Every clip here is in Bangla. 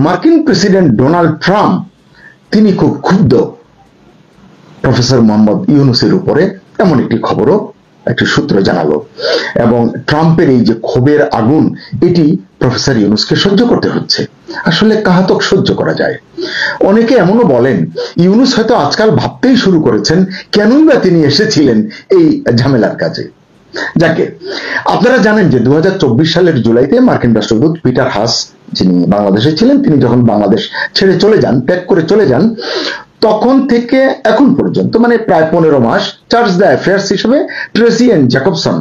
মার্কিন প্রেসিডেন্ট ডোনাল্ড ট্রাম্প তিনি খুব ক্ষুব্ধ প্রফেসর মোহাম্মদ ইউনূসের উপরে, এমন একটি খবরও একটি সূত্র জানালো। এবং ট্রাম্পের এই যে ক্ষোভের আগুন, এটি প্রফেসর ইউনূসকে সহ্য করতে হচ্ছে। আসলে কাহাতক সহ্য করা যায়। অনেকে এমনও বলেন ইউনূস হয়তো আজকাল ভাবতেই শুরু করেছেন কেনই বা তিনি এসেছিলেন এই ঝামেলার কাজে। যাকে আপনারা জানেন যে 2024 সালের জুলাইতে মার্কিন রাষ্ট্রদূত পিটার হাস, যিনি বাংলাদেশে ছিলেন, তিনি যখন বাংলাদেশ ছেড়ে চলে যান, ত্যাগ করে চলে যান, তখন থেকে এখন পর্যন্ত মানে প্রায় 15 মাস চার্জ দ্য অ্যাফেয়ার্স হিসেবে ট্রেসি এন্ড জ্যাকবসন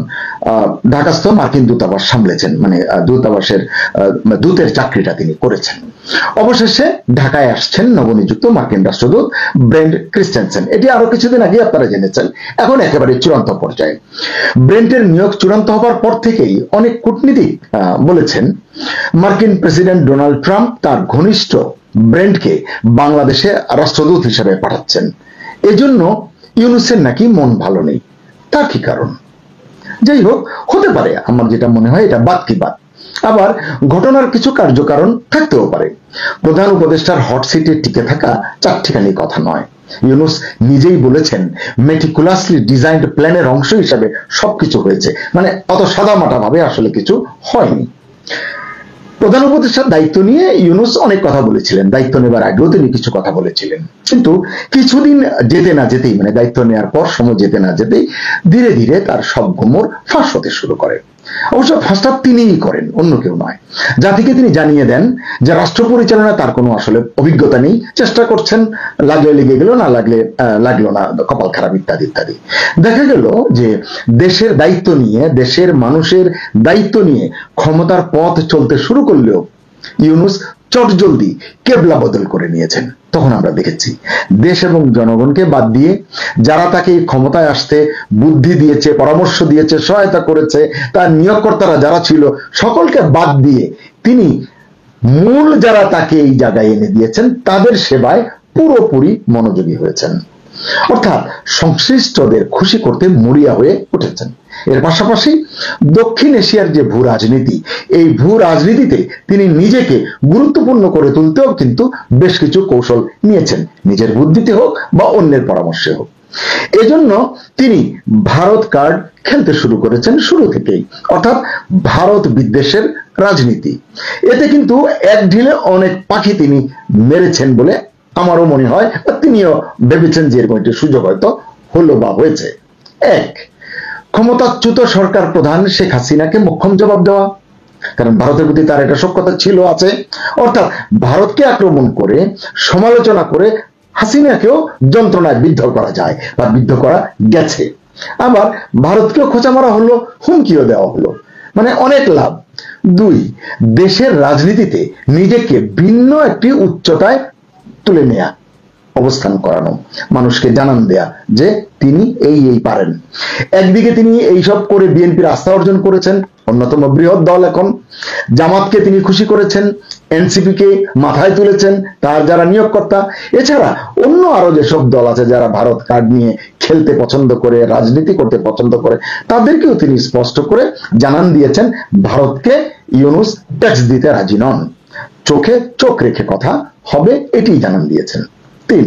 ঢাকাস্থ মার্কিন দূতাবাস সামলেছেন, মানে দূতাবাসের দূতের চাকরিটা তিনি করেছেন। অবশেষে ঢাকায় আসছেন নবনিযুক্ত মার্কিন রাষ্ট্রদূত ব্রেন্ট ক্রিস্টেনসেন। এটি আরো কিছুদিন আগে আপনারা জেনেছেন, এখন একেবারে চূড়ান্ত পর্যায়ে। ব্রেন্টের নিয়োগ চূড়ান্ত হবার পর থেকেই অনেক কূটনীতিক বলেছেন মার্কিন প্রেসিডেন্ট ডোনাল্ড ট্রাম্প তার ঘনিষ্ঠ ব্রেন্টকে বাংলাদেশে রাষ্ট্রদূত হিসেবে পাঠাচ্ছেন। এজন্য ইউনূসের নাকি মন ভালো নেই। তার কি কারণ? যাই হোক, হতে পারে, আমার যেটা মনে হয় এটা বাদ কি বাদ। আবার ঘটনার কিছু কার্যকারণ থাকতেও পারে। প্রধান উপদেষ্টার হট সিটে টিকে থাকা চারটিখানি কথা নয়। ইউনূস নিজেই বলেছেন মেটিকুলাসলি ডিজাইনড প্ল্যানের অংশ হিসাবে সবকিছু হয়েছে, মানে অত সাদামাটা ভাবে আসলে কিছু হয়নি। প্রধান উপদেষ্টার দায়িত্ব নিয়ে ইউনূস অনেক কথা বলেছিলেন, দায়িত্ব নেবার আগেও তিনি কিছু কথা বলেছিলেন, কিন্তু কিছুদিন যেতে না যেতেই, মানে দায়িত্ব নেওয়ার পর সময় যেতে না যেতেই ধীরে ধীরে তার সব গোমর ফাঁস হতে শুরু করে। অবশ্য ফাঁসটা তিনিই করেন, অন্য কেউ নয়। জাতিকে তিনি জানিয়ে দেন যে রাষ্ট্র পরিচালনায় তার কোনো আসলে অভিজ্ঞতা নেই, চেষ্টা করছেন, লাগলে লেগে গেল, না লাগলো না, কপাল খারাপ, ইত্যাদি ইত্যাদি। দেখা গেল যে দেশের দায়িত্ব নিয়ে, দেশের মানুষের দায়িত্ব নিয়ে ক্ষমতার পথ চলতে শুরু করলেও ইউনূস চটজলদি কেবলা বদল করে নিয়েছেন। তখন আমরা দেখেছি দেশ এবং জনগণকে বাদ দিয়ে যারা তাকে ক্ষমতায় আসতে বুদ্ধি দিয়েছে, পরামর্শ দিয়েছে, সহায়তা করেছে, তার নিয়োগকর্তারা যারা ছিল সকলকে বাদ দিয়ে তিনি মূল যারা তাকে এই জায়গায় এনে দিয়েছেন তাদের সেবায় পুরোপুরি মনোযোগী হয়েছেন। অর্থাৎ সংশ্লিষ্টদের খুশি করতে মরিয়া হয়ে উঠেছেন। এর পাশাপাশি দক্ষিণ এশিয়ার যে ভূ রাজনীতি, এই ভূ রাজনীতিতে তিনি নিজেকে গুরুত্বপূর্ণ করে তুলতেও কিন্তু বেশ কিছু কৌশল নিয়েছেন, নিজের বুদ্ধিতে হোক বা অন্যের পরামর্শে হোক। এজন্য তিনি ভারত কার্ড খেলতে শুরু করেছেন শুরু থেকেই, অর্থাৎ ভারত বিদ্বেষের রাজনীতি। এতে কিন্তু এক ঢিলে অনেক পাখি তিনি মেরেছেন বলে আমারও মনে হয়, তিনিও ভেবেছেন যে এরকম একটি সুযোগ হয়তো হলো বা হয়েছে। এক, ক্ষমতাচ্যুত সরকার প্রধান শেখ হাসিনাকে মোক্ষম জবাব দেওয়া, কারণ ভারতের প্রতি তার একটা সখ্যতা ছিল, আছে। অর্থাৎ ভারতকে আক্রমণ করে, সমালোচনা করে হাসিনাকেও যন্ত্রণায় বিদ্ধ করা যায় বা বিদ্ধ করা গেছে। আবার ভারতকেও খোঁচা মারা হলো, হুমকিও দেওয়া হলো, মানে অনেক লাভ। দুই, দেশের রাজনীতিতে নিজেকে ভিন্ন একটি উচ্চতায় তুলে নেয়া, অবস্থান করানো, মানুষকে জানান দেয়া যে তিনি এই পারেন। একদিকে তিনি এইসব করে বিএনপির আস্থা অর্জন করেছেন, অন্যতম বৃহৎ দল এখন। জামাতকে তিনি খুশি করেছেন, এনসিপি কে মাথায় তুলেছেন, তার যারা নিয়োগকর্তা, এছাড়া অন্য আরো যেসব দল আছে যারা ভারত কার্ড নিয়ে খেলতে পছন্দ করে, রাজনীতি করতে পছন্দ করে, তাদেরকেও তিনি স্পষ্ট করে জানান দিয়েছেন ভারতকে ইউনূস ট্যাক্স দিতে রাজি নন, চোখে চোখ রেখে কথা হবে, এটি জানান দিয়েছেন। তিন,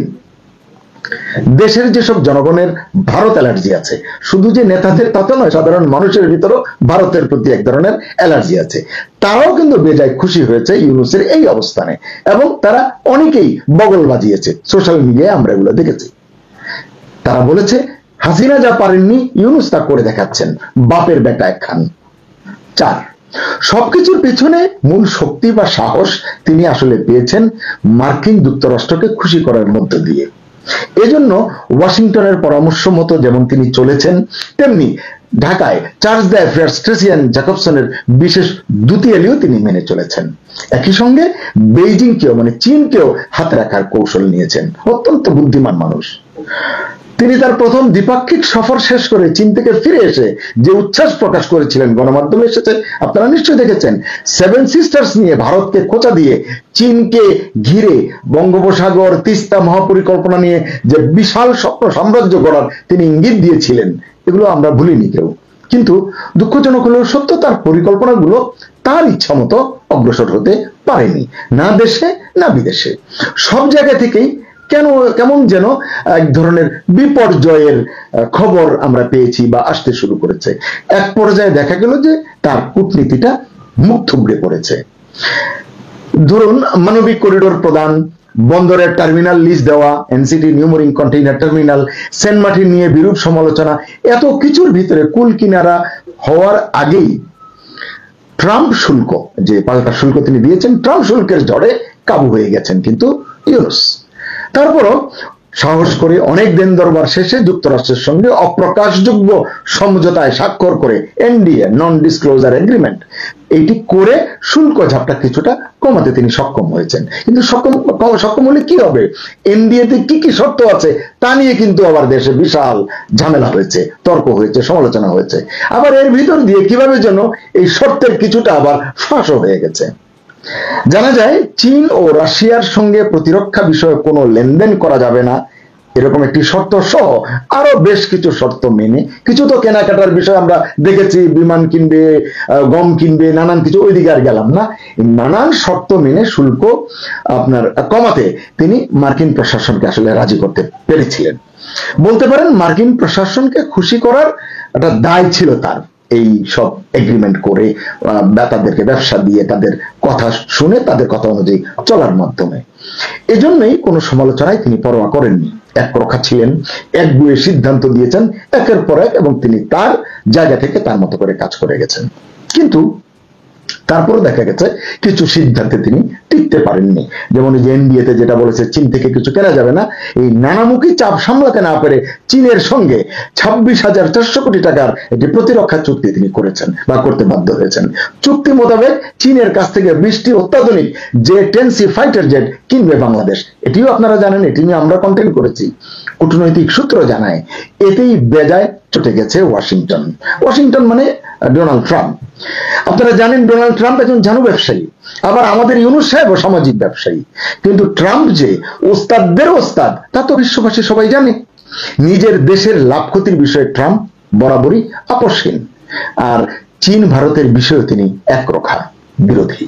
দেশের যেসব জনগণের ভারত অ্যালার্জি আছে, শুধু যে নেতাদের তা তো নয়, সাধারণ মানুষের ভিতরেও ভারতের প্রতি এক ধরনের অ্যালার্জি আছে, তারাও কিন্তু বেজায় খুশি হয়েছে ইউনূসের এই অবস্থানে, এবং তারা অনেকেই বগল বাজিয়েছে, সোশ্যাল মিডিয়ায় আমরা এগুলো দেখেছি। তারা বলেছে হাসিনা যা পারেননি ইউনূস তা করে দেখাচ্ছেন, বাপের বেটা একখান। চার, সবকিছুর পেছনে মূল শক্তি বা সাহস তিনি আসলে পেয়েছেন মার্কিন যুক্তরাষ্ট্রকে খুশি করার মধ্য দিয়ে। এজন্য ওয়াশিংটনের পরামর্শ মতো যেমন তিনি চলেছেন, তেমনি ঢাকায় chargé d'affaires Tracey Ann জ্যাকবসনের বিশেষ দূতিয়ালিও তিনি মেনে চলেছেন। একই সঙ্গে বেইজিংকেও, মানে চীনকেও হাতে রাখার কৌশল নিয়েছেন। অত্যন্ত বুদ্ধিমান মানুষ তিনি। তার প্রথম দ্বিপাক্ষিক সফর শেষ করে চীন থেকে ফিরে এসে যে উচ্ছ্বাস প্রকাশ করেছিলেন, গণমাধ্যমে এসেছে, আপনারা নিশ্চয়ই দেখেছেন, 7 সিস্টার্স নিয়ে ভারতকে খোঁচা দিয়ে চীনকে ঘিরে বঙ্গোপসাগর, তিস্তা মহাপরিকল্পনা নিয়ে যে বিশাল স্বপ্ন সাম্রাজ্য গড়ার তিনি ইঙ্গিত দিয়েছিলেন, এগুলো আমরা ভুলিনি কেউ। কিন্তু দুঃখজনক হলেও সত্য, তার পরিকল্পনাগুলো তার ইচ্ছা মতো অগ্রসর হতে পারেনি, না দেশে না বিদেশে। সব জায়গা থেকেই কেমন যেন এক ধরনের বিপর্যয়ের খবর আমরা পেয়েছি বা আসতে শুরু করেছে। এক পর্যায়ে দেখা গেল যে তার কূটনীতিটা মুখ থুবড়ে পড়েছে। ধরুন, মানবিক করিডোর প্রদান, বন্দরের টার্মিনাল লিজ দেওয়া, NCT New Mooring container terminal, Saint Martin নিয়ে বিরূপ সমালোচনা, এত কিছুর ভিতরে কুল কিনারা হওয়ার আগেই ট্রাম্প শুল্ক, যে পাল্টা শুল্ক তিনি দিয়েছেন, ট্রাম্প শুল্কের ঝড়ে কাবু হয়ে গেছেন কিন্তু ইউনুস। তারপরও সাহস করে অনেক দিন দরবার শেষে যুক্তরাষ্ট্রের সঙ্গে অপ্রকাশযোগ্য সমঝোতায় স্বাক্ষর করে, এনডিএ, নন ডিসক্লোজার এগ্রিমেন্ট, এইটি করে শুল্ক ঝাপটা কিছুটা কমাতে তিনি সক্ষম হয়েছেন। কিন্তু সক্ষম হলে কি হবে? এনডিএতে কি কি শর্ত আছে তা নিয়ে কিন্তু আবার দেশে বিশাল ঝামেলা হয়েছে, তর্ক হয়েছে, সমালোচনা হয়েছে। আবার এর ভিতর দিয়ে কিভাবে যেন এই শর্তের কিছুটা আবার ফাঁসও হয়ে গেছে। জানা যায় চীন ও রাশিয়ার সঙ্গে প্রতিরক্ষা বিষয়ে কোনো লেনদেন করা যাবে না, এরকম একটি শর্ত সহ আরো বেশ কিছু শর্ত মেনে, কিছু তো কেনাকাটার বিষয় আমরা দেখেছি, বিমান কিনবে, গম কিনবে, নানান কিছু, ওই দিকে আর গেলাম না। নানান শর্ত মেনে শুল্ক আপনার কমাতে তিনি মার্কিন প্রশাসনকে আসলে রাজি করতে পেরেছিলেন। বলতে পারেন মার্কিন প্রশাসনকে খুশি করার একটা দায় ছিল তার, এই সব এগ্রিমেন্ট করে তাদেরকে ব্যবসা দিয়ে, তাদের কথা শুনে, তাদের কথা অনুযায়ী চলার মাধ্যমে। এজন্যই কোনো সমালোচনায় তিনি পরোয়া করেননি, একরোখা ছিলেন, একগুঁয়ে সিদ্ধান্ত দিয়েছেন একের পর এক, এবং তিনি তার জায়গা থেকে তার মতো করে কাজ করে গেছেন। কিন্তু তারপরে দেখা গেছে কিছু সিদ্ধান্তে তিনি টিকতে পারেননি। যেমন এই যে এনডিএতে যেটা বলেছে চীন থেকে কিছু কেনা যাবে না, এই নানামুখী চাপ সামলাতে না পেরে চীনের সঙ্গে 26,400 কোটি টাকার একটি প্রতিরক্ষা চুক্তি তিনি করেছেন বা করতে বাধ্য হয়েছেন। চুক্তি মোতাবেক চীনের কাছ থেকে 20টি অত্যাধুনিক J-10C ফাইটার জেট কিনবে বাংলাদেশ। এটিও আপনারা জানেন, এটি নিয়ে আমরা কন্টেন্ট করেছি। কূটনৈতিক সূত্র জানায় এতেই বেজায় চটে গেছে ওয়াশিংটন। ওয়াশিংটন মানে ডোনাল্ড ট্রাম্প। আপনারা জানেন ডোনাল্ড ট্রাম্প একজন ঝানু ব্যবসায়ী, আবার আমাদের ইউনুস সাহেব সামাজিক ব্যবসায়ী। কিন্তু ট্রাম্প যে ওস্তাদদের ওস্তাদ তা তো বিশ্ববাসী সবাই জানে। নিজের দেশের লাভ ক্ষতির বিষয়ে ট্রাম্প বরাবরই আপোষহীন, আর চীন ভারতের বিষয়ে তিনি একরোখা বিরোধী।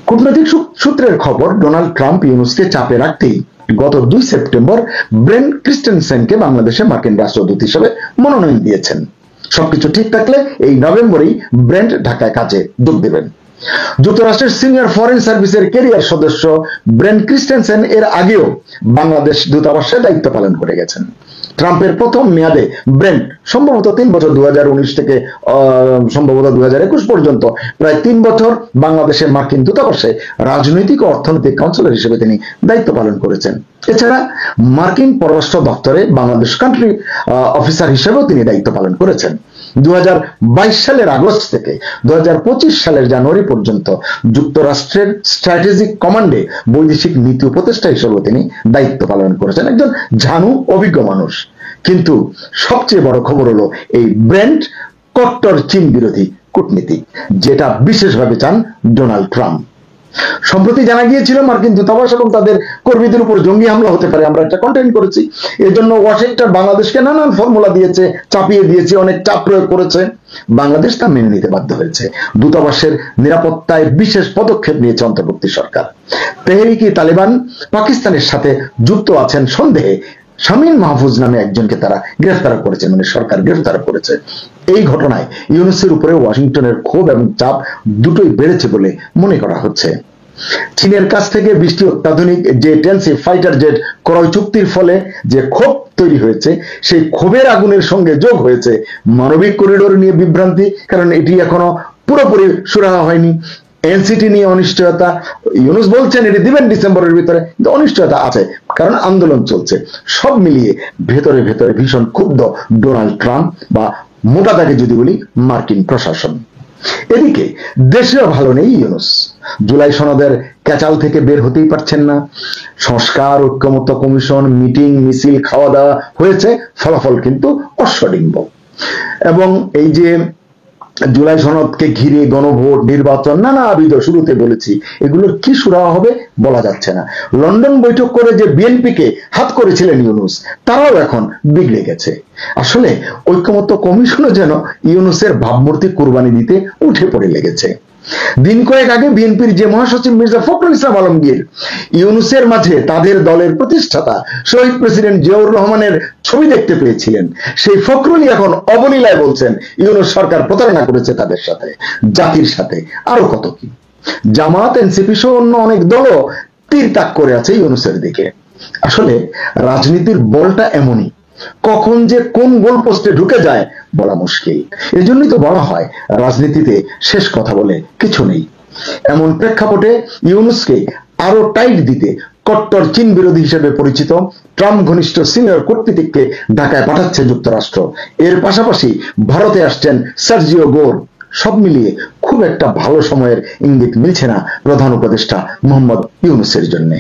কূটনৈতিক সূত্রের খবর, ডোনাল্ড ট্রাম্প ইউনুসকে চাপে রাখতেই গত 2 সেপ্টেম্বর ব্রেন ক্রিস্টেনসেনকে বাংলাদেশে মার্কিন রাষ্ট্রদূত হিসেবে মনোনয়ন দিয়েছেন। সবকিছু ঠিক থাকলে এই নভেম্বরেই ব্রেন্ট ঢাকায় কাজে যোগ দেবেন। যুক্তরাষ্ট্রের সিনিয়র ফরেন সার্ভিসের ক্যারিয়ার সদস্য ব্রেন ক্রিস্টেনসেন এর আগেও বাংলাদেশ দূতাবাসে দায়িত্ব পালন করে গেছেন। ট্রাম্পের প্রথম মেয়াদে ব্রেন্ট সম্ভবত 3 বছর, 2019 থেকে সম্ভবত 2021 পর্যন্ত প্রায় 3 বছর বাংলাদেশের মার্কিন দূতাবাসে রাজনৈতিক ও অর্থনৈতিক কাউন্সিলর হিসেবে তিনি দায়িত্ব পালন করেছেন। এছাড়া মার্কিন পররাষ্ট্র দপ্তরে বাংলাদেশ কান্ট্রি অফিসার হিসেবেও তিনি দায়িত্ব পালন করেছেন। 2022 সালের আগস্ট থেকে 2025 সালের জানুয়ারি পর্যন্ত যুক্তরাষ্ট্রের স্ট্র্যাটেজিক কমান্ডে বৈদেশিক নীতি উপদেষ্টা হিসেবে তিনি দায়িত্ব পালন করেছেন। একজন ঝানু অভিজ্ঞ মানুষ। কিন্তু সবচেয়ে বড় খবর হলো এই ব্রেন্ট কট্টর চীন বিরোধী কূটনীতি, যেটা বিশেষভাবে চান ডোনাল্ড ট্রাম্প। সম্প্রতি জানা গিয়েছিল মার্কিন দূতাবাস এবং তাদের কর্মীদের উপর জঙ্গি হামলা হতে পারে, আমরা একটা কন্টেন্ট করেছি। এর জন্য ওয়াশিংটন বাংলাদেশকে নানান ফর্মুলা দিয়েছে, চাপিয়ে দিয়েছে, অনেক চাপ প্রয়োগ করেছে। বাংলাদেশ তা মেনে নিতে বাধ্য হয়েছে। দূতাবাসের নিরাপত্তায় বিশেষ পদক্ষেপ নিয়েছে অন্তর্বর্তী সরকার। তেহরিকে তালেবান পাকিস্তানের সাথে যুক্ত আছেন সন্দেহে শামীম মাহফুজ নামে একজনকে তারা গ্রেফতার করেছে, মানে সরকার গ্রেফতার করেছে। এই ঘটনায় ইউনুসের উপরে ওয়াশিংটনের ক্ষোভ এবং চাপ দুটোই বেড়েছে বলে মনে করা হচ্ছে। চীনের কাছ থেকে 20টি অত্যাধুনিক J-10C ফাইটার জেট ক্রয় চুক্তির ফলে যে ক্ষোভ তৈরি হয়েছে, সেই ক্ষোভের আগুনের সঙ্গে যোগ হয়েছে মানবিক করিডোর নিয়ে বিভ্রান্তি, কারণ এটি এখনো পুরোপুরি সুরাহা হয়নি। এনসিটি নিয়ে অনিশ্চয়তা, ইউনুস বলছেন এটি দিবেন ডিসেম্বরের ভিতরে, কিন্তু অনিশ্চয়তা আছে কারণ আন্দোলন চলছে। সব মিলিয়ে ভেতরে ভেতরে ভীষণ ক্ষুব্ধ ডোনাল্ড ট্রাম্প, বা মোটা দাগে যদি বলি মার্কিন প্রশাসন। এদিকে দেশেও ভালো নেই ইউনুস। জুলাই সনদের ক্যাচাল থেকে বের হতেই পারছেন না। সংস্কার ঐক্যমত্য কমিশন, মিটিং, মিছিল, খাওয়া দাওয়া হয়েছে, ফলাফল কিন্তু অশ্বডিম্ব। এবং এই যে জুলাই সনদকে ঘিরে গণভোট, নির্বাচন, নানাবিধ, শুরুতে বলেছি এগুলোর কি সুরাহা হবে বলা যাচ্ছে না। লন্ডন বৈঠক করে যে বিএনপিকে হাত করেছিলেন ইউনূস, তারাও এখন বিগড়ে গেছে। আসলে ঐকমত্য কমিশনও যেন ইউনূসের ভাবমূর্তি কুরবানি দিতে উঠে পড়ে লেগেছে। দিন কয়েক আগে বিএনপির যে মহাসচিব মির্জা ফখরুল ইসলাম আলমগীর ইউনূসের মাঝে তাদের দলের প্রতিষ্ঠাতা শহীদ প্রেসিডেন্ট জিয়াউর রহমানের ছবি দেখতে পেয়েছিলেন, সেই ফখরুলই এখন অবলীলায় বলছেন ইউনূস সরকার প্রতারণা করেছে তাদের সাথে, জাতির সাথে, আরো কত কি। জামাত, এনসিপি সহ অন্য অনেক দলও তীর তাক করে আছে ইউনূসের দিকে। আসলে রাজনীতির বলটা এমনই, কখন যে কোন গোল পোস্টে ঢুকে যায় বলা মুশকিল। এজন্যই তো বলা হয় রাজনীতিতে শেষ কথা বলে কিছু নেই। এমন প্রেক্ষাপটে ইউনূসকে আরো টাইট দিতে কট্টর চীন বিরোধী হিসেবে পরিচিত ট্রাম্প ঘনিষ্ঠ সিনিয়র কূটনীতিককে ঢাকায় পাঠাচ্ছে যুক্তরাষ্ট্র। এর পাশাপাশি ভারতে আসছেন সার্জিও গোর। সব মিলিয়ে খুব একটা ভালো সময়ের ইঙ্গিত মিলছে না প্রধান উপদেষ্টা মোহাম্মদ ইউনূসের জন্য।